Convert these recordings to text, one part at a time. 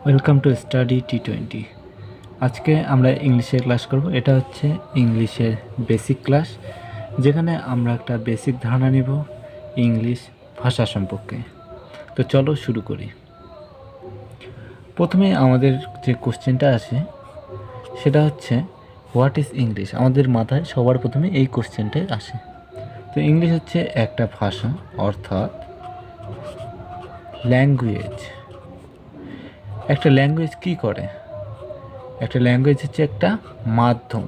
Welcome to study T20। আজকে আমরা ইংলিশের ক্লাস করব। এটা হচ্ছে ইংলিশের বেসিক ক্লাস, যেখানে আমরা একটা বেসিক ধারণা নিব ইংলিশ ভাষা সম্পর্কে। তো চলো শুরু করি। প্রথমে আমাদের যে কোশ্চেনটা আসে সেটা হচ্ছে হোয়াট ইজ ইংলিশ। আমাদের মাথায় সবার প্রথমে এই কোশ্চেনটাই আসে। তো ইংলিশ হচ্ছে একটা ভাষা, অর্থাৎ ল্যাঙ্গুয়েজ। একটা ল্যাঙ্গুয়েজ কী করে? একটা ল্যাঙ্গুয়েজ হচ্ছে একটা মাধ্যম,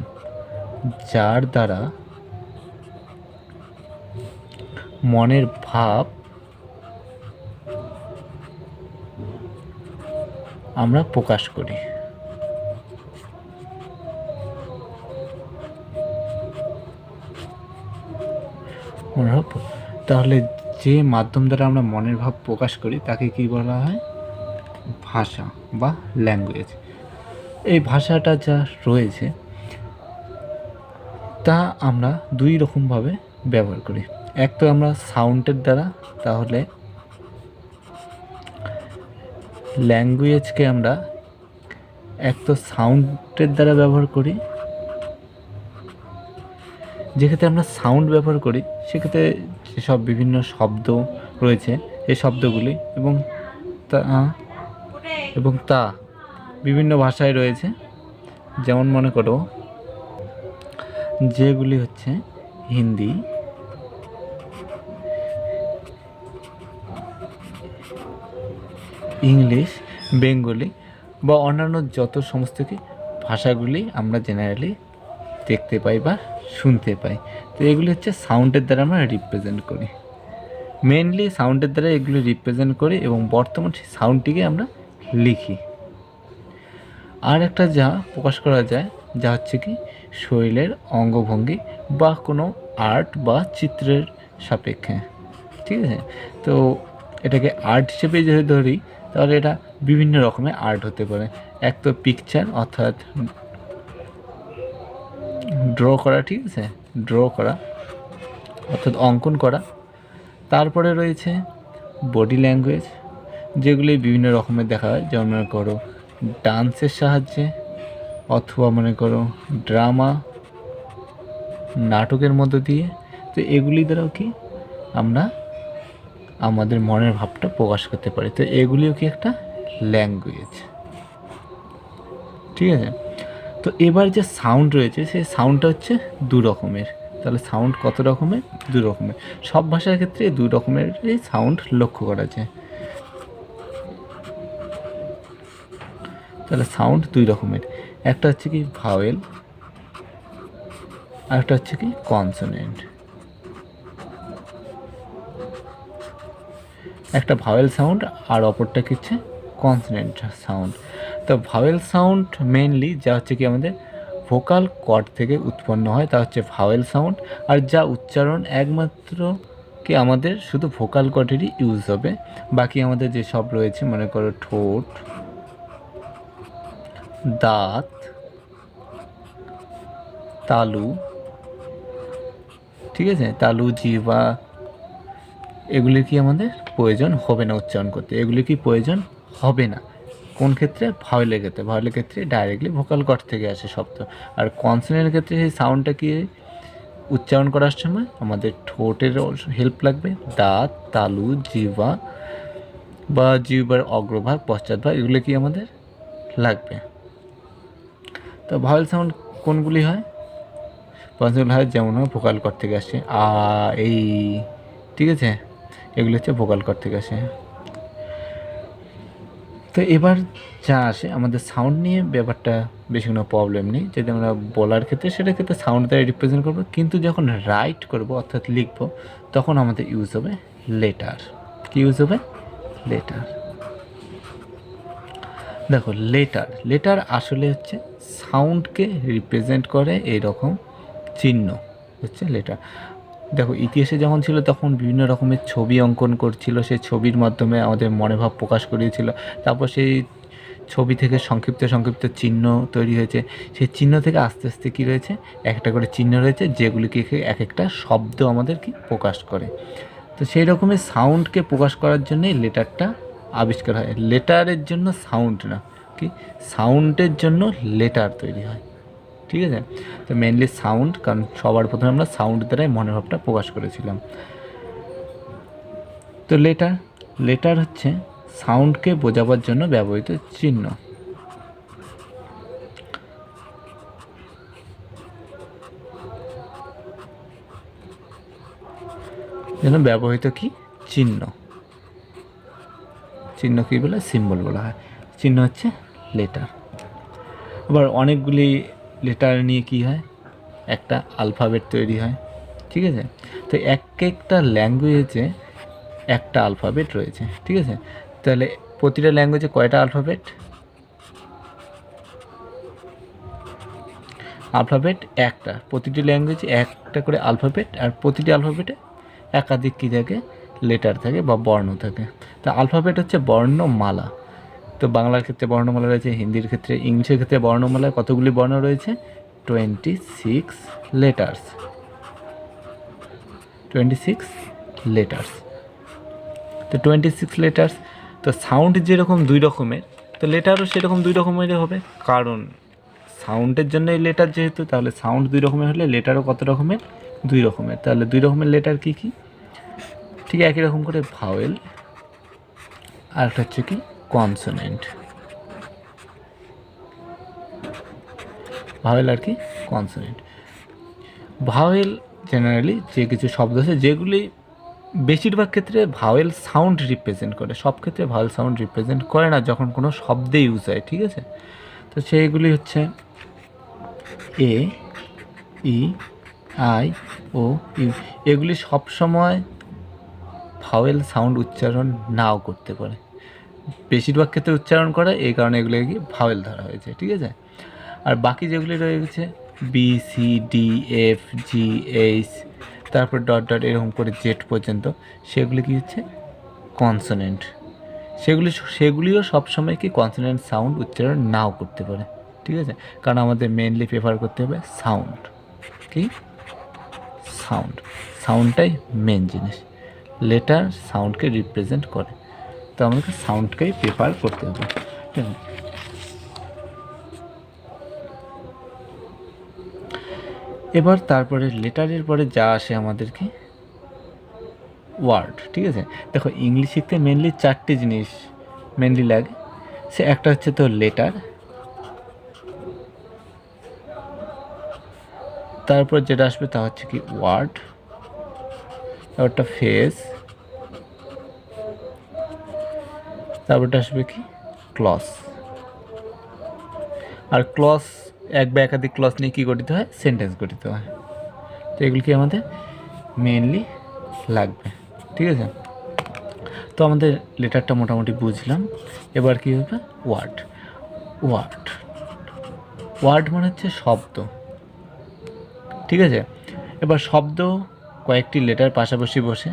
যার দ্বারা মনের ভাব আমরা প্রকাশ করি। তাহলে যে মাধ্যম দ্বারা আমরা মনের ভাব প্রকাশ করি তাকে কি বলা হয়? ভাষা বা ল্যাঙ্গুয়েজ। এই ভাষাটা যা রয়েছে তা আমরা দুই রকমভাবে ব্যবহার করি। এক তো আমরা সাউন্ডের দ্বারা, তাহলে ল্যাঙ্গুয়েজকে আমরা এক তো সাউন্ডের দ্বারা ব্যবহার করি। যেক্ষেত্রে আমরা সাউন্ড ব্যবহার করি সেক্ষেত্রে যেসব বিভিন্ন শব্দ রয়েছে এই শব্দগুলি এবং তা বিভিন্ন ভাষায় রয়েছে। যেমন মনে করো, যেগুলি হচ্ছে হিন্দি, ইংলিশ, বেঙ্গলি বা অন্যান্য যত সমস্ত কি ভাষাগুলি আমরা জেনারেলি দেখতে পাই বা শুনতে পাই। তো এগুলি হচ্ছে সাউন্ডের দ্বারা আমরা রিপ্রেজেন্ট করি। মেনলি সাউন্ডের দ্বারা এগুলি রিপ্রেজেন্ট করি এবং বর্তমান সেই সাউন্ডটিকে আমরা লিখি। আর একটা যা প্রকাশ করা যায় যা হচ্ছে কি শরীরের অঙ্গভঙ্গি বা কোনো আর্ট বা চিত্রের সাপেক্ষে, ঠিক আছে? তো এটাকে আর্ট হিসেবে যদি ধরি তাহলে এটা বিভিন্ন রকমের আর্ট হতে পারে। এক তো পিকচার, অর্থাৎ ড্র করা, ঠিক আছে, ড্র করা অর্থাৎ অঙ্কন করা। তারপরে রয়েছে বডি ল্যাঙ্গুয়েজ, যেগুলি বিভিন্ন রকমের দেখা হয়। যেমন মনে করো ডান্সের সাহায্যে, অথবা মনে করো ড্রামা, নাটকের মধ্য দিয়ে। তো এগুলি দ্বারাও কি আমরা আমাদের মনের ভাবটা প্রকাশ করতে পারি। তো এগুলিও কি একটা ল্যাঙ্গুয়েজ, ঠিক আছে? তো এবার যে সাউন্ড রয়েছে সেই সাউন্ডটা হচ্ছে দু রকমের। তাহলে সাউন্ড কত রকমের? দু রকমের। সব ভাষার ক্ষেত্রে দু রকমের সাউন্ড লক্ষ্য করা যায়। তাহলে সাউন্ড দুই রকমের, একটা হচ্ছে কি ভাওয়েল আর একটা হচ্ছে কি কনসোনেন্ট। একটা ভাওয়েল সাউন্ড আর অপরটা কি হচ্ছে কনসোনেন্ট সাউন্ড। তো ভাওয়েল সাউন্ড মেইনলি যা হচ্ছে কি আমাদের ভোকাল কর্ড থেকে উৎপন্ন হয় তা হচ্ছে ভাওয়েল সাউন্ড। আর যা উচ্চারণ একমাত্র কি আমাদের শুধু ভোকাল কর্ডেরই ইউজ হবে। বাকি আমাদের যেসব রয়েছে মনে করো ঠোঁট, দাঁত, তালু, ঠিক আছে, তালু, জিহ্বা, এগুলি কি আমাদের প্রয়োজন হবে না উচ্চারণ করতে। এগুলি কি প্রয়োজন হবে না কোন ক্ষেত্রে? ভাওয়েলের ক্ষেত্রে। ভাওয়েলের ক্ষেত্রে ডাইরেক্টলি ভোকাল কর্ড থেকে আসে শব্দ। আর কনসোনেন্টের ক্ষেত্রে সেই সাউন্ডটা কি উচ্চারণ করার সময় আমাদের ঠোঁটের হেল্প লাগবে, দাঁত, তালু, জিহ্বা বা জিহ্বার অগ্রভাগ, পশ্চাৎভাগ, এগুলো কি আমাদের লাগবে। তো ভাওয়েল সাউন্ড কোনগুলি হয়? পসিবল হয় যেমন হয় ভোকাল কর্ড থেকে আসে, এই, ঠিক আছে, এগুলো হচ্ছে ভোকাল কর্ড থেকে আসে। তো এবার যা আসে আমাদের সাউন্ড নিয়ে ব্যাপারটা বেশি কোনো প্রবলেম নেই। যদি আমরা বলার ক্ষেত্রে সেটার ক্ষেত্রে সাউন্ড দ্বারা রিপ্রেজেন্ট করবো, কিন্তু যখন রাইট করব অর্থাৎ লিখব তখন আমাদের ইউজ হবে লেটার। কি ইউজ হবে? লেটার। দেখো লেটার আসলে হচ্ছে সাউন্ডকে রিপ্রেজেন্ট করে এইরকম চিহ্ন হচ্ছে লেটার। দেখো ইতিহাসে যখন ছিল তখন বিভিন্ন রকমের ছবি অঙ্কন করছিল, সেই ছবির মাধ্যমে আমাদের মনে ভাব প্রকাশ করিয়েছিল। তারপর সেই ছবি থেকে সংক্ষিপ্ত চিহ্ন তৈরি হয়েছে। সেই চিহ্ন থেকে আস্তে আস্তে কী রয়েছে, একটা করে চিহ্ন রয়েছে যেগুলিকে এক একটা শব্দ আমাদের কি প্রকাশ করে। তো সেই রকমের সাউন্ডকে প্রকাশ করার জন্যই লেটারটা আবিষ্কার হয়। লেটারের জন্য সাউন্ড না, কি সাউন্ডের জন্য লেটার তৈরি হয়, ঠিক আছে। তো মেনলি সাউন্ড, কারণ সবার প্রথমে আমরা সাউন্ড দ্বারাই মনের ভাবটা প্রকাশ করেছিলাম। তো লেটার হচ্ছে সাউন্ডকে বোঝাবার জন্য ব্যবহৃত চিহ্ন। যেন ব্যবহৃত কি চিহ্ন, চিহ্ন কী বলে, সিম্বল বলা হয়। চিহ্ন হচ্ছে লেটার। আবার অনেকগুলি লেটার নিয়ে কি হয়, একটা আলফাবেট তৈরি হয়, ঠিক আছে। তো একটা ল্যাঙ্গুয়েজে একটা আলফাবেট রয়েছে, ঠিক আছে। তাহলে প্রতিটা ল্যাঙ্গুয়েজে কয়টা আলফাবেট? আলফাবেট একটা, প্রতিটি ল্যাঙ্গুয়েজে একটা করে আলফাবেট, আর প্রতিটি আলফাবেটে একাধিক কী থাকে, লেটার থাকে বা বর্ণ থাকে। তো আলফাবেট হচ্ছে বর্ণমালা। তো বাংলার ক্ষেত্রে বর্ণমালা রয়েছে, হিন্দির ক্ষেত্রে, ইংলিশের ক্ষেত্রে বর্ণমালায় কতগুলি বর্ণ রয়েছে? 26 লেটার্স, 26 লেটার্স। তো 26 লেটার্স। তো সাউন্ড যেরকম দুই রকমের, তো লেটারও সেরকম দুই রকমেরই হবে, কারণ সাউন্ডের জন্য এই লেটার যেহেতু, তাহলে সাউন্ড দুই রকমের হলে লেটারও কত রকমের? দুই রকমের। তাহলে দুই রকমের লেটার কী কী? ঠিক একই রকম করে ভাওয়েল, আর একটা হচ্ছে কি কনসোনেন্ট। ভাওয়েল আর কি কনসোনেন্ট। ভাওয়েল জেনারেলি যে কিছু শব্দ আছে যেগুলি বেশিরভাগ ক্ষেত্রে ভাওয়েল সাউন্ড রিপ্রেজেন্ট করে, সব ক্ষেত্রে ভাওয়েল সাউন্ড রিপ্রেজেন্ট করে না যখন কোনো শব্দে ইউজ হয়, ঠিক আছে। তো সেইগুলি হচ্ছে এ, ই, আই, ও, ইউ। এগুলি সবসময় ভাওয়েল সাউন্ড উচ্চারণ নাও করতে পারে, বেশিরভাগ ক্ষেত্রে উচ্চারণ করে, এই কারণে এগুলোকে ভাওয়েল ধরা হয়েছে, ঠিক আছে। আর বাকি যেগুলি রয়েছে বি, সি, ডি, এফ, জি, এইচ, তারপর ডট ডট এরকম করে জেড পর্যন্ত, সেগুলি কি হচ্ছে কনসোনেন্ট। সেগুলিও সবসময় কি কনসোনেন্ট সাউন্ড উচ্চারণ নাও করতে পারে, ঠিক আছে। কারণ আমাদের মেনলি প্রেফার করতে হবে সাউন্ড, কি সাউন্ডটাই মেন জিনিস। লেটার সাউন্ডকে রিপ্রেজেন্ট করে, তো আমাদেরকে সাউন্ডকেই প্রেফার করতে হবে, ঠিক আছে। এবার তারপরে লেটারের পরে যা আসে আমাদেরকে ওয়ার্ড, ঠিক আছে। দেখো ইংলিশ শিখতে মেনলি চারটি জিনিস মেনলি লাগে। সে একটা হচ্ছে তো লেটার, তারপর যেটা আসবে তা হচ্ছে কি ওয়ার্ড, তারপরটা ফেস, তারপরটা আসবে কি ক্লজ। আর ক্লজ এক বা একাধিক ক্লজ নিয়ে কী গঠিত হয়? সেন্টেন্স গঠিত হয়। তো এগুলি কি আমাদের মেনলি লাগবে, ঠিক আছে। তো আমাদের লেটারটা মোটামুটি বুঝলাম। এবার কী হবে? ওয়ার্ড। ওয়ার্ড মানে হচ্ছে শব্দ, ঠিক আছে। এবার শব্দ কয়েকটি লেটার পাশাপাশি বসে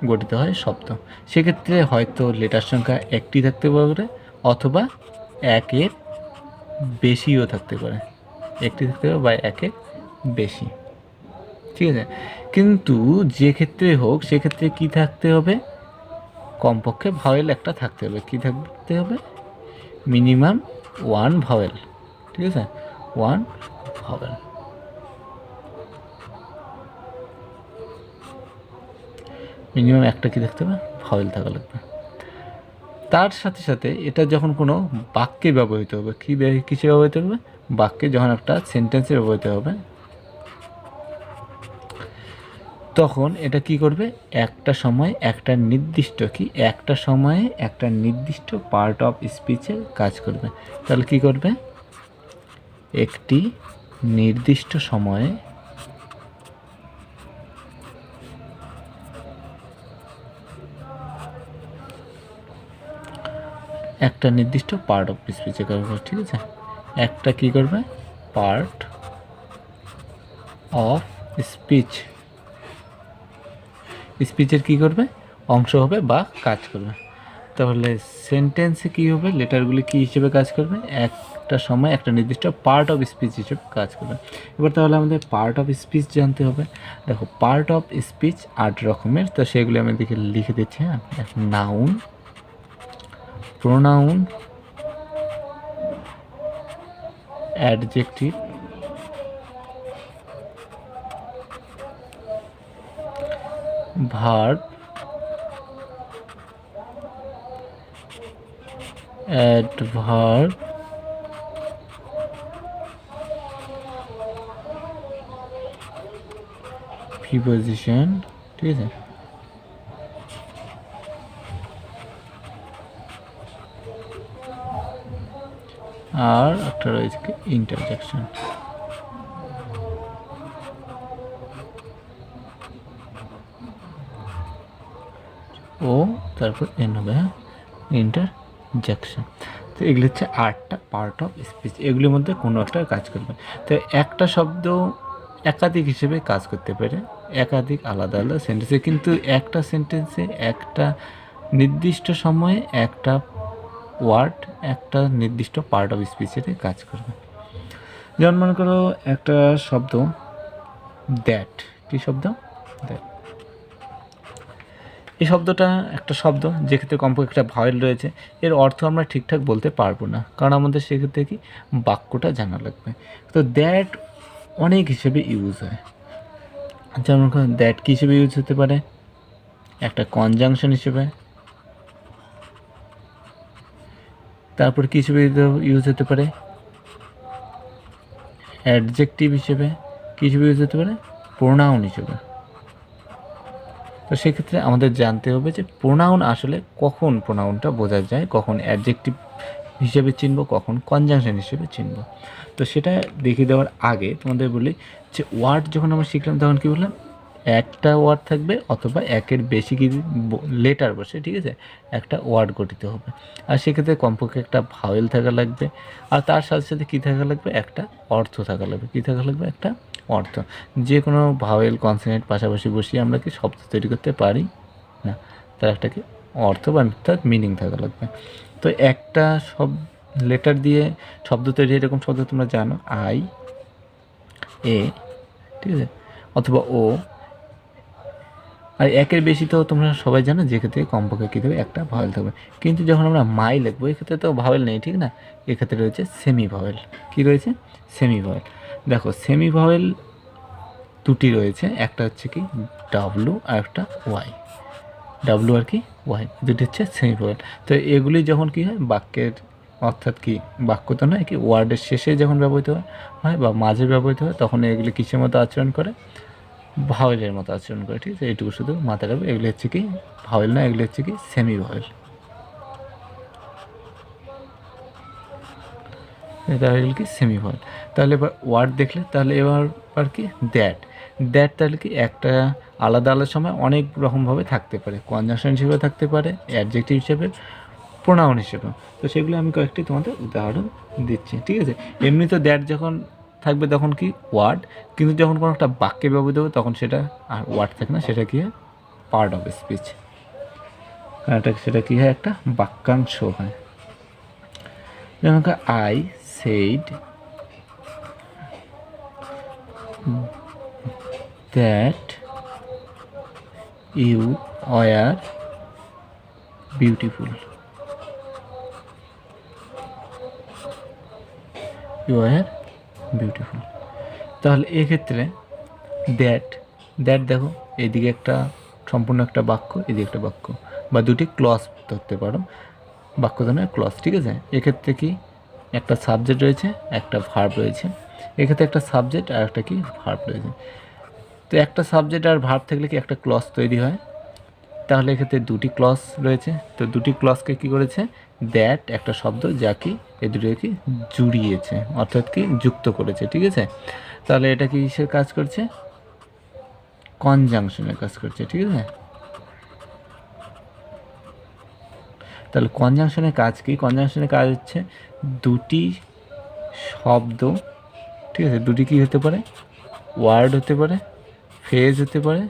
গঠিত হয় শব্দ। সেক্ষেত্রে হয়তো লেটার সংখ্যা একটি থাকতে পারে, অথবা একের বেশিও থাকতে পারে, একটি থাকতে পারে বা একের বেশি, ঠিক আছে। কিন্তু যে ক্ষেত্রে হোক সেক্ষেত্রে কি থাকতে হবে? কমপক্ষে ভাওয়েল একটা থাকতে হবে। কি থাকতে হবে? মিনিমাম ওয়ান ভাওয়েল, ঠিক আছে, ওয়ান ভাওয়েল। মিনিমাম একটা কি থাকতে হবে? ভাওয়েল থাকা লাগবে। তার সাথে সাথে এটা যখন কোনো বাক্যে ব্যবহৃত হবে, কিসে ব্যবহৃত হবে? বাক্যে, যখন একটা সেন্টেন্সে ব্যবহৃত হবে, তখন এটা কি করবে? একটা সময় একটা নির্দিষ্ট পার্ট অফ স্পিচে কাজ করবে। তাহলে কি করবে? একটি নির্দিষ্ট সময়ে একটা নির্দিষ্ট পার্ট অফ স্পিচে করবে, ঠিক আছে। একটা কি করবে? পার্ট অফ স্পিচের কি করবে? অংশ হবে বা কাজ করবে। তাহলে সেন্টেন্সে কি হবে? লেটারগুলি কি হিসেবে কাজ করবে? একটা সময় একটা নির্দিষ্ট পার্ট অফ স্পিচ হিসেবে কাজ করবে। এবার তাহলে আমাদের পার্ট অফ স্পিচ জানতে হবে। দেখো পার্ট অফ স্পিচ 8 রকমের, তো সেগুলি আমি লিখে দিচ্ছি। হ্যাঁ, noun, pronoun, adjective, verb, adverb, preposition, ঠিক আছে, আর একটা রয়েছে কি ইন্টারজেকশন। ও তারপর এন হবে, হ্যাঁ, ইন্টারজেকশন। তো এগুলো হচ্ছে 8টা পার্ট অফ স্পিচ। এগুলির মধ্যে কোনো একটা কাজ করবে। তো একটা শব্দ একাধিক হিসেবে কাজ করতে পারে, একাধিক আলাদা আলাদা সেন্টেন্সে, কিন্তু একটা সেন্টেন্সে একটা নির্দিষ্ট সময়ে একটা ওয়ার্ড একটা নির্দিষ্ট পার্ট অফ স্পিচের কাজ করবে। যেমন মনে করো একটা শব্দ দ্যাট, কী শব্দ? দ্যাট। এই শব্দটা একটা শব্দ যেক্ষেত্রে কমপক্ষে একটা ভাওয়েল রয়েছে। এর অর্থ আমরা ঠিকঠাক বলতে পারবো না, কারণ আমাদের সেক্ষেত্রে কি বাক্যটা জানা লাগবে। তো দ্যাট অনেক হিসেবে ইউজ হয়। যেমন দ্যাট কী হিসেবে ইউজ হতে পারে? একটা কনজাংশন হিসেবে। তারপর কী হিসেবে ইউজ হতে পারে? অ্যাডজেক্টিভ হিসেবে। কী হিসেবে ইউজ হতে পারে? প্রোনাউন হিসেবে। তো সেক্ষেত্রে আমাদের জানতে হবে যে প্রোনাউন আসলে কখন প্রোনাউনটা বোঝা যায়, কখন অ্যাডজেক্টিভ হিসেবে চিনব, কখন কনজাংশন হিসেবে চিনব। তো সেটা দেখিয়ে দেওয়ার আগে তোমাদের বলি যে ওয়ার্ড যখন আমরা শিখলাম তখন কী বললাম? একটা ওয়ার্ড থাকবে অথবা একের বেশি কি লেটার বসে, ঠিক আছে, একটা ওয়ার্ড গঠিত হবে। আর সেক্ষেত্রে কমপক্ষে একটা ভাওয়েল থাকা লাগবে, আর তার সাথে সাথে কী থাকা লাগবে? একটা অর্থ থাকা লাগবে। কী থাকা লাগবে? একটা অর্থ। যে কোনো ভাওয়েল কনসোনেন্ট পাশাপাশি বসিয়ে আমরা কি শব্দ তৈরি করতে পারি না, তার একটা কি অর্থ বা তার মিনিং থাকা লাগবে। তো একটা সব লেটার দিয়ে শব্দ তৈরি, এরকম শব্দ তোমরা জানো, আই, এ, ঠিক আছে, অথবা ও। আর একের বেশি তো তোমরা সবাই জানো, যেক্ষেত্রে কমপক্ষে কী দেবে? একটা ভাওয়েল থাকবে। কিন্তু যখন আমরা মাই লিখবো এক্ষেত্রে তো ভাওয়েল নেই, ঠিক না? এক্ষেত্রে রয়েছে সেমি ভাওয়েল। কী রয়েছে? Semi vowel. দেখো সেমি ভাওয়েল দুটি রয়েছে, একটা হচ্ছে কি ডাব্লু আর একটা ওয়াই। ডাব্লু আর কি ওয়াই, দুটি হচ্ছে সেমি ভাওয়েল। তো এগুলি যখন কি হয় বাক্যের, অর্থাৎ কি বাক্য তো নয়, কি ওয়ার্ডের শেষে যখন ব্যবহৃত হয় বা মাঝে ব্যবহৃত হয়, তখন এগুলি কিসের মতো আচরণ করে? ভাওয়েলের মতো আচরণ করে, ঠিক আছে? এইটুকু শুধু মাথায় রাখবে। এগুলি হচ্ছে কি ভাওয়েল না, এগুলি হচ্ছে কি সেমি ভাওয়েল। এটা হলো কি সেমি ভাওয়েল। তাহলে এবার ওয়ার্ড দেখলে, তাহলে এবার কি দ্যাট। দ্যাট তাহলে কি একটা আলাদা আলাদা সময় অনেক রকমভাবে থাকতে পারে, কনজাংশন হিসেবে থাকতে পারে, অ্যাডজেক্টিভ হিসেবে, প্রোনাউন হিসেবে। তো সেগুলো আমি কয়েকটি তোমাদের উদাহরণ দিচ্ছি, ঠিক আছে? এমনি তো দ্যাট যখন থাকবে তখন কি ওয়ার্ড, কিন্তু যখন কোনো একটা বাক্যে ব্যবহৃত হবে তখন সেটা আর ওয়ার্ড থাকে না, সেটা কি হয়? Part of speech. সেটা কি হয়? একটা বাক্যাংশ হয়। যেমন I said that you were beautiful. You were beautiful. তাহলে এক্ষেত্রে দ্যাট দেখো, এদিকে একটা সম্পূর্ণ একটা বাক্য, এদিকে একটা বাক্য, বা দুটি ক্লজ ধরতে পারো, বাক্য ধরনের ক্লজ, ঠিক আছে? এক্ষেত্রে কি একটা সাবজেক্ট রয়েছে, একটা ভার্ব রয়েছে। এক্ষেত্রে একটা সাবজেক্ট আর একটা কি ভার্ব রয়েছে। তো একটা সাবজেক্ট আর ভার্ব থাকলে কি একটা ক্লজ তৈরি হয়। তাহলে এক্ষেত্রে দুটি ক্লজ রয়েছে। তো দুটি ক্লজকে কি করেছে? দ্যাট একটা শব্দ যা কি এ দুটোকে কি জুড়িয়েছে, অর্থাৎ কি যুক্ত করেছে, ঠিক আছে? তাহলে এটা কি কিসের কাজ করছে? কনজাংশনের কাজ করছে, ঠিক আছে? তাহলে কনজাংশনের কাজ কি? কনজাংশনের কাজ হচ্ছে দুটি শব্দ, ঠিক আছে, দুটি কি হতে পারে? ওয়ার্ড হতে পারে, ফ্রেজ হতে পারে,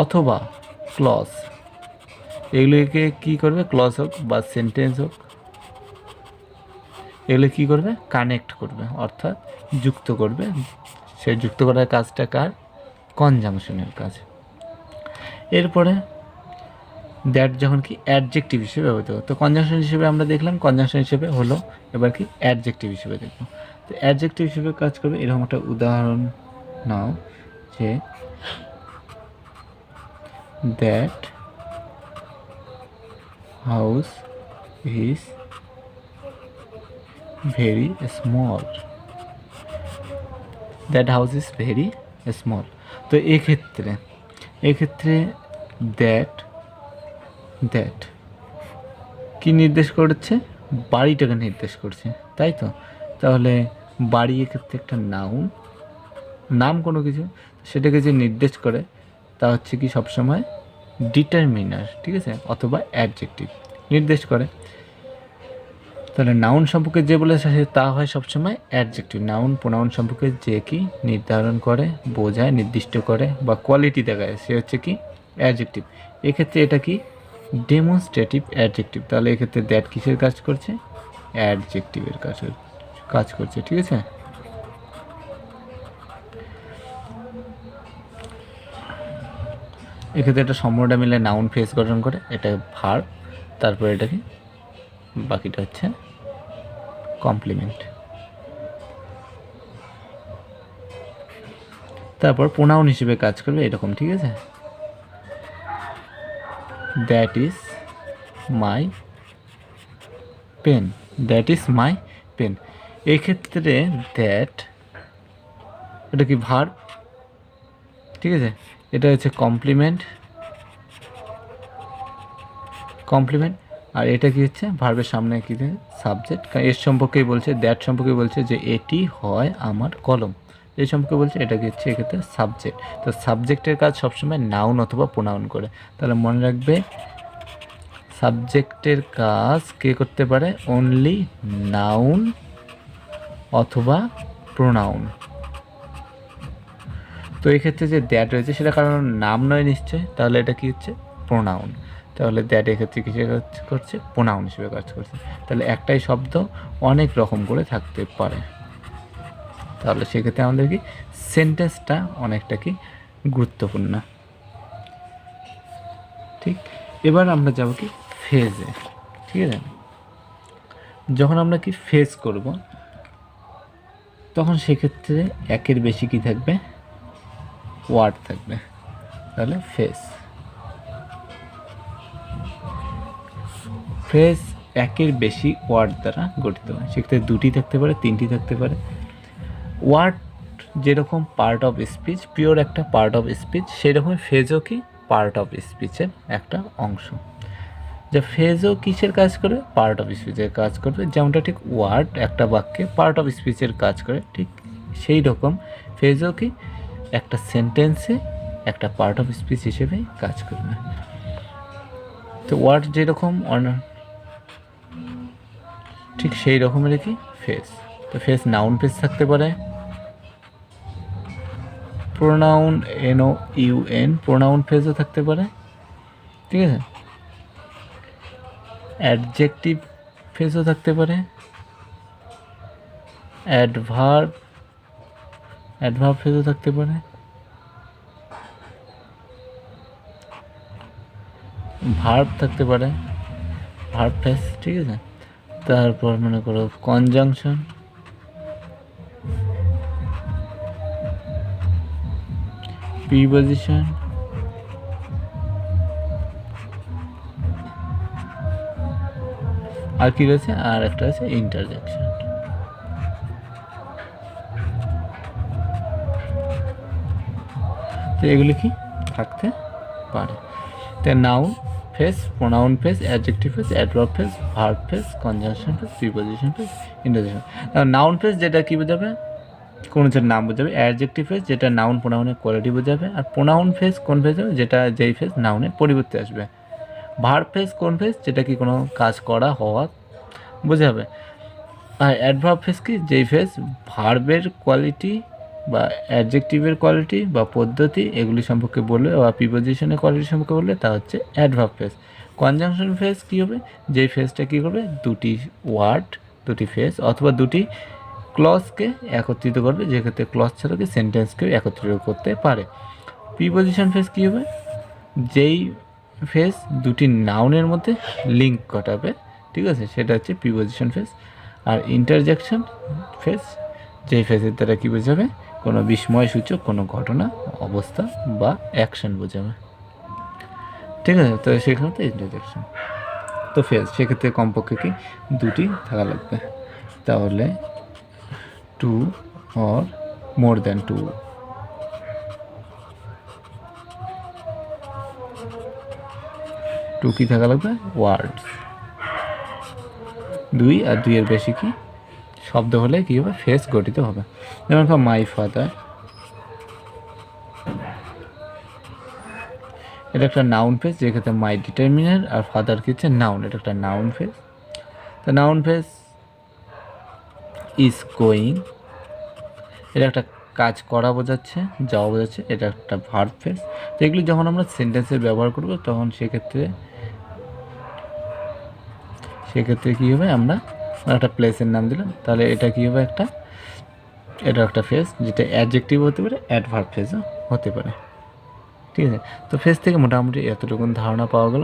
অথবা ক্লজ। এগুলিকে কী করবে? ক্লজ হোক বা সেন্টেন্স হোক, এগুলো কী করবে? কানেক্ট করবে, অর্থাৎ যুক্ত করবে। সে যুক্ত করার কাজটা কার? কনজাংশনের কাজ। এরপরে দ্যাট যখন কি অ্যাডজেক্টিভ হিসেবে ব্যবহৃত হয়। তো কনজাংশন হিসেবে আমরা দেখলাম, কনজাংশন হিসেবে হলো, এবার কি অ্যাডজেক্টিভ হিসেবে দেখবো। তো অ্যাডজেক্টিভ হিসেবে কাজ করবে এরকম একটা উদাহরণ নাও, যে that house is very small, that house is very small. তো এক্ষেত্রে দ্যাট দ্যাট কি নির্দেশ করছে? বাড়িটাকে নির্দেশ করছে, তাই তো। তাহলে বাড়ি এক্ষেত্রে একটা নাম কোনো কিছু, সেটাকে যে নির্দেশ করে তা হচ্ছে কি সবসময় ডিটারমিনার, ঠিক আছে, অথবা অ্যাডজেক্টিভ নির্দেশ করে। তাহলে নাউন সম্পর্কে যে বলে তা হয় সবসময় অ্যাডজেক্টিভ। নাউন প্রোনাউন সম্পর্কে যে কি নির্ধারণ করে, বোঝায়, নির্দিষ্ট করে বা কোয়ালিটি দেখায়, সে হচ্ছে কি অ্যাডজেক্টিভ। এক্ষেত্রে এটা কি ডেমনস্ট্রেটিভ অ্যাডজেক্টিভ। তাহলে এক্ষেত্রে দ্যাট কিসের কাজ করছে? অ্যাডজেক্টিভের কাজ করছে, ঠিক আছে। এক্ষেত্রে এটা সম্পূর্ণটা মিলে নাউন ফেস গঠন করে, এটা ভার্ব, তারপর এটা কি বাকিটা হচ্ছে কমপ্লিমেন্ট। তারপর প্রোনাউন হিসেবে কাজ করবে এরকম, ঠিক আছে। That is my pen, that is my pen. এক্ষেত্রে দ্যাট এটা কি ভার্ব, ঠিক আছে। এটা হচ্ছে কমপ্লিমেন্ট, আর এটা কি হচ্ছে ভার্বের সামনে কি সাবজেক্ট। এর সম্পর্কেই বলছে, দ্যাট সম্পর্কে বলছে যে এটি হয় আমার কলম, এই সম্পর্কে বলছে এটা কি হচ্ছে এক্ষেত্রে সাবজেক্ট। তো সাবজেক্টের কাজ সবসময় নাউন অথবা প্রোনাউন করে। তাহলে মনে রাখবে সাবজেক্টের কাজ কে করতে পারে? অনলি নাউন অথবা প্রোনাউন। তো এক্ষেত্রে যে দ্যাট রয়েছে সেটা কারণ নাম নয় নিশ্চয়, তাহলে এটা কি হচ্ছে প্রোনাউন। তাহলে দ্যাট এক্ষেত্রে কিসে কাজ করছে? প্রোনাউন হিসেবে কাজ করছে। তাহলে একটাই শব্দ অনেক রকম করে থাকতে পারে। তাহলে সেক্ষেত্রে আমাদের কি সেন্টেন্সটা অনেকটা কি গুরুত্বপূর্ণ, ঠিক। এবার আমরা যাব কি ফেজে, ঠিক আছে। যখন আমরা কি ফেজ করব তখন সেক্ষেত্রে একের বেশি কি থাকবে? ওয়ার্ড থাকবে। তাহলে ফ্রেজ একের বেশি ওয়ার্ড দ্বারা গঠিত হয়। সেক্ষেত্রে দুটি থাকতে পারে, তিনটি থাকতে পারে। ওয়ার্ড যেরকম পার্ট অফ স্পিচ, পিওর একটা পার্ট অফ স্পিচ, সেরকম ফ্রেজও কি পার্ট অফ স্পিচের একটা অংশ। যে ফ্রেজও কিসের কাজ করে? পার্ট অফ স্পিচের কাজ করবে। যেমনটা ঠিক ওয়ার্ড একটা বাক্যে পার্ট অফ স্পিচের কাজ করে, ঠিক সেই রকম ফ্রেজও কি একটা সেন্টেন্সে একটা পার্ট অফ স্পিচ হিসেবে কাজ করবে। তো ওয়ার্ড যেরকম ঠিক সেই রকমেরই কি ফেস। তো ফেস নাউন ফেস থাকতে পারে, প্রোনাউন NOUN প্রোনাউন ফেসও থাকতে পারে, ঠিক আছে। অ্যাডজেক্টিভ ফেসও থাকতে পারে, অ্যাডভার্ব ফেসও থাকতে পারে, ভার্ব থাকতে পারে, ভার্ব ফেস, ঠিক আছে। তারপর মনে করো কনজাংশন, প্রিপজিশন, আর কি রয়েছে? আর একটা আছে ইন্টারজেকশন। তো এগুলি কি থাকতে পারে। তো noun face, pronoun face, adjective face, adverb face, verb face, conjunction face, preposition face, interjection. Noun face যেটা কি বোঝাবে? কোনো কিছুর নাম বোঝাবে। অ্যাডজেক্টিভ ফেস যেটা নাউন প্রোনাউনের কোয়ালিটি বোঝাবে। আর প্রোনাউন ফেস কোন ফেস হবে? যেটা যেই ফেস নাউনের পরিবর্তে আসবে। ভার্ব ফেস কোন ফেস? যেটা কি কোনো কাজ করা হওয়া বোঝাবে। আর অ্যাডভার্ব ফেস কি? যেই ফেস ভার্বের কোয়ালিটি বা অ্যাডজেক্টিভের কোয়ালিটি বা পদ্ধতি এগুলি সম্পর্কে বললে বা প্রিপজিশনের কোয়ালিটি সম্পর্কে বললে তা হচ্ছে অ্যাডভার্ব ফেস। কনজাংশন ফেস কী হবে? যেই ফেসটা কী করবে? দুটি ওয়ার্ড, দুটি ফেস অথবা দুটি ক্লজকে একত্রিত করবে, যেক্ষেত্রে ক্লজ ছাড়া কি সেন্টেন্সকেও একত্রিত করতে পারে। প্রিপজিশন ফেস কী হবে? যেই ফেজ দুটি নাউনের মধ্যে লিঙ্ক ঘটাবে, ঠিক আছে, সেটা হচ্ছে প্রিপোজিশন ফেজ। আর ইন্টারজেকশন ফেজ যেই ফেজের দ্বারা কী বোঝাবে, কোনো বিস্ময়সূচক কোনো ঘটনা, অবস্থা বা অ্যাকশন বোঝাবে, ঠিক আছে। তো সেখানে তো ইন্টারজেকশন। তো ফেজ সেক্ষেত্রে কমপক্ষে কি দুটি থাকা লাগবে, তাহলে 2 or more than 2। টু কি থাকা লাগবে, ওয়ার্ড। 2 আর 2 এর বেশি কি শব্দ হলে কী হবে, ফেজ গঠিত হবে। যেমন মাই ফাদার, এটা একটা নাউন ফেজ, যেক্ষেত্রে মাই ডিটারমিনার আর ফাদার কি হচ্ছে নাউন, এটা একটা নাউন ফেজ। তো নাউন ফেজ ইজ গোয়িং, এটা একটা কাজ করা বোঝাচ্ছে, যাওয়া বোঝাচ্ছে, এটা একটা ভার্ব ফেজ। তো এগুলি যখন আমরা সেন্টেন্সে ব্যবহার করব তখন সেক্ষেত্রে কী হবে, আমরা একটা প্লেসের নাম দিলাম, তাহলে এটা কী হবে, এটা একটা ফেজ, যেটা অ্যাডজেক্টিভ হতে পারে, অ্যাডভার্ব ফেজও হতে পারে, ঠিক আছে। তো ফেজ থেকে মোটামুটি এতটুকু ধারণা পাওয়া গেল,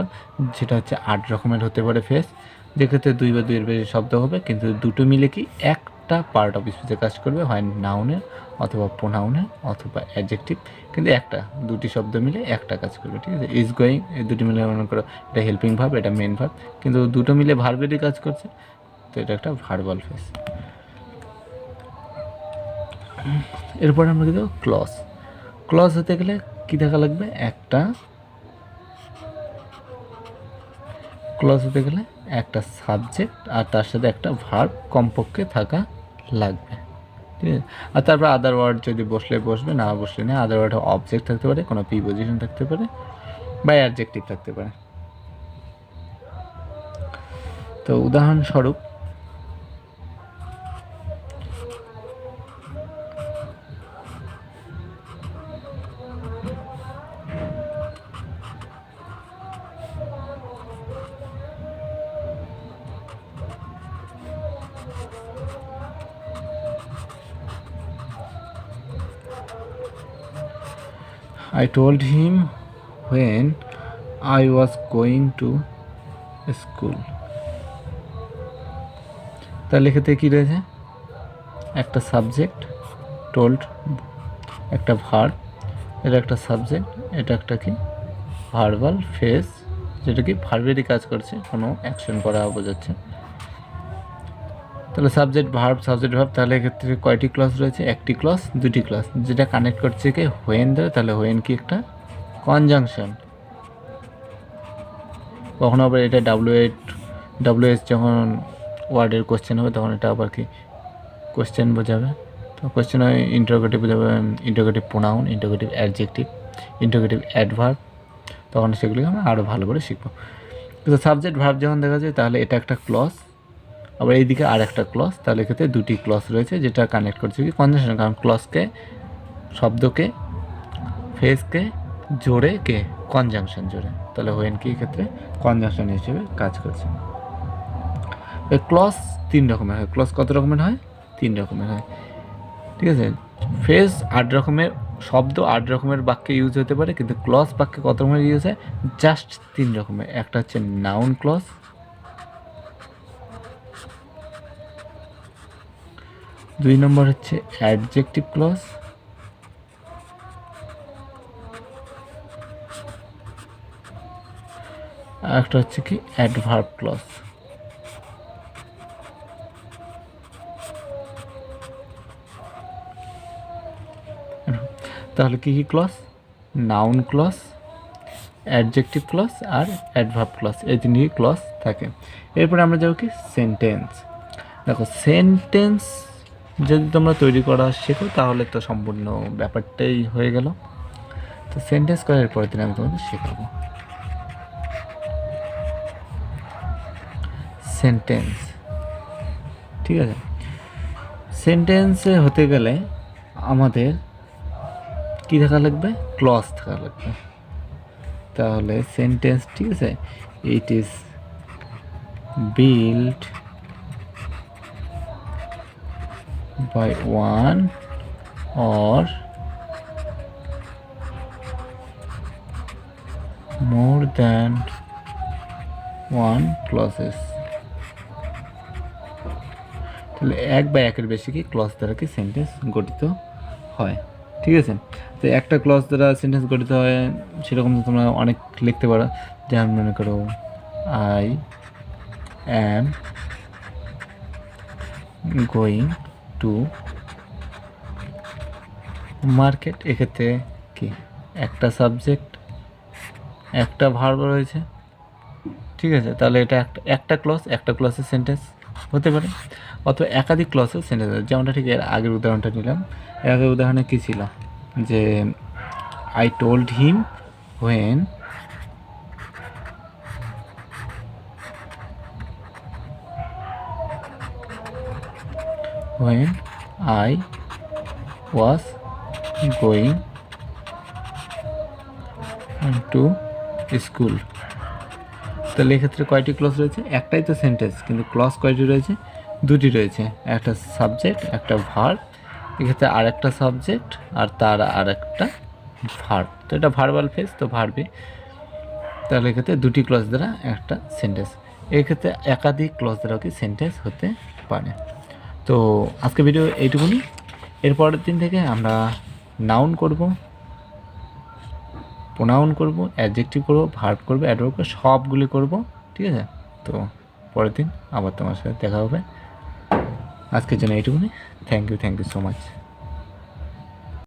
যেটা হচ্ছে 8 রকমের হতে পারে ফেজ, যেক্ষেত্রে 2 বা 2 এর বেশি শব্দ হবে, কিন্তু দুটো মিলে কি একটা পার্ট অফ স্পিচে কাজ করবে, হয় নাউনের অথবা প্রোনাউনের অথবা অ্যাডজেক্টিভ, কিন্তু দুটি শব্দ মিলে একটা কাজ করবে, ঠিক আছে। ইজ গোয়িং, এই দুটি মিলে মনে করো এটা হেল্পিং ভার্ব, এটা মেন ভার্ব, কিন্তু দুটো মিলে ভার্বেরই কাজ করছে, তো এটা একটা ভার্বাল ফেজ। এরপর আমরা কি দেবো, ক্লজ। ক্লজ হতে গেলে কি থাকা লাগবে, ক্লজ হতে গেলে একটা সাবজেক্ট আর তার সাথে একটা ভার্ব কমপক্ষে থাকা লাগবে, ঠিক আছে। আর তারপর আদার ওয়ার্ড যদি বসলে বসবে, না বসলে না। আদার ওয়ার্ড অবজেক্ট থাকতে পারে, কোনো প্রিপোজিশন থাকতে পারে বা অ্যাডজেক্টিভ থাকতে পারে। তো উদাহরণস্বরূপ I told him when I was going to school। তাহলে এক্ষেত্রে কী রয়েছে, একটা সাবজেক্ট, টোল্ড, একটা ভার্ব, এটা একটা সাবজেক্ট, এটা একটা কি ভার্বাল ফেজ, যেটা কি ভার্বেরই কাজ করছে, কোনো অ্যাকশন করা বোঝাচ্ছে। তাহলে সাবজেক্ট ভার্ব, তাহলে এক্ষেত্রে কয়টি ক্লজ রয়েছে, একটি ক্লজ, দুটি ক্লজ, যেটা কানেক্ট করছে কি হোয়েন দ্বারা, তাহলে হোয়েন কি একটা কনজাংশন। কখনো আবার এটা ডাব্লিউএস যখন ওয়ার্ডের কোশ্চেন হবে তখন এটা আবার কি কোশ্চেন বোঝাবে। তো কোশ্চেন হয় ইন্টারোগেটিভ বোঝাবে, interrogative pronoun, interrogative adjective, interrogative adverb, তখন সেগুলিকে আমরা আরও ভালো করে শিখবো। কিন্তু সাবজেক্ট ভার্ব যখন দেখা যায় তাহলে এটা একটা ক্লজ, আবার এইদিকে আর একটা ক্লজ, তাহলে এক্ষেত্রে দুটি ক্লজ রয়েছে যেটা কানেক্ট করছে কি কনজাংশন, কারণ ক্লজকে, শব্দকে, ফেজকে জোরে কে কনজাংশন জোরে, তাহলে হোয়েন কি ক্ষেত্রে কনজাংশন হিসেবে কাজ করছে। ক্লজ 3 রকমের হয়। ক্লজ কত রকমের হয়, 3 রকমের হয়, ঠিক আছে। ফেজ 8 রকমের, শব্দ 8 রকমের বাক্যে ইউজ হতে পারে, কিন্তু ক্লজ বাক্যে কত রকমের ইউজ হয়, জাস্ট 3 রকমের। একটা হচ্ছে নাউন ক্লজ, 2 নম্বর হচ্ছে অ্যাডজেক্টিভ ক্লজ, আর একটা হচ্ছে কি অ্যাডভার্ব ক্লজ। তাহলে কি কি clause, noun clause, adjective clause আর অ্যাডভার্ব ক্লজ, এই 3টি ক্লজ থাকে। এরপরে আমরা যাবো কি সেন্টেন্স। দেখো সেন্টেন্স যদি তোমরা তৈরি করা শেখো তাহলে তো সম্পূর্ণ ব্যাপারটাই হয়ে গেল। তো সেন্টেন্স করার পরের দিন আমি তোমাদের শেখাবো সেন্টেন্স, ঠিক আছে। সেন্টেন্সে হতে গেলে আমাদের কী থাকা লাগবে, ক্লজ থাকা লাগবে। তাহলে সেন্টেন্স, ঠিক আছে, it is build by one or more than one clauses, তাহলে এক বা একের বেশি কি ক্লজ দ্বারা কি সেন্টেন্স গঠিত হয়। ঠিক আছে, তো একটা ক্লজ দ্বারা সেন্টেন্স গঠিত হয় সেরকম তো তোমরা অনেক লিখতে পারো। যেমন মনে করো I am going to market, এক্ষেত্রে কি একটা সাবজেক্ট একটা ভার্ব রয়েছে। ঠিক আছে, তাহলে এটা একটা ক্লজ, একটা ক্লজের সেন্টেন্স হতে পারে, অথবা একাধিক ক্লজের সেন্টেন্স। যেমনটা ঠিক এর আগের উদাহরণটা নিলাম, এর আগের উদাহরণে কী ছিল যে I told him when I was going to school. তাহলে এক্ষেত্রে কয়টি ক্লজ রয়েছে? একটাই তো সেন্টেন্স, কিন্তু ক্লজ কয়টি রয়েছে? দুটি রয়েছে, একটা সাবজেক্ট একটা ভার্ব। এক্ষেত্রে আর একটা সাবজেক্ট আর তার আর একটা ভার্ব, তো এটা ভার্বাল ফেজ, তো ভার্বে, তাহলে এক্ষেত্রে দুটি ক্লজ দ্বারা একটা সেন্টেন্স। এক্ষেত্রে একাধিক ক্লজ দ্বারাও কি সেন্টেন্স হতে পারে। তো আজকে ভিডিও এইটুকুনি। এরপরের দিন থেকে আমরা নাউন করব, প্রোনাউন করব, অ্যাডজেক্টিভ করব, ভার্ব করব, অ্যাডভার্ব করব, সবগুলি করব। ঠিক আছে, তো পরের দিন আবার তোমার সাথে দেখা হবে। আজকের জন্য এইটুকুনি। Thank you so much.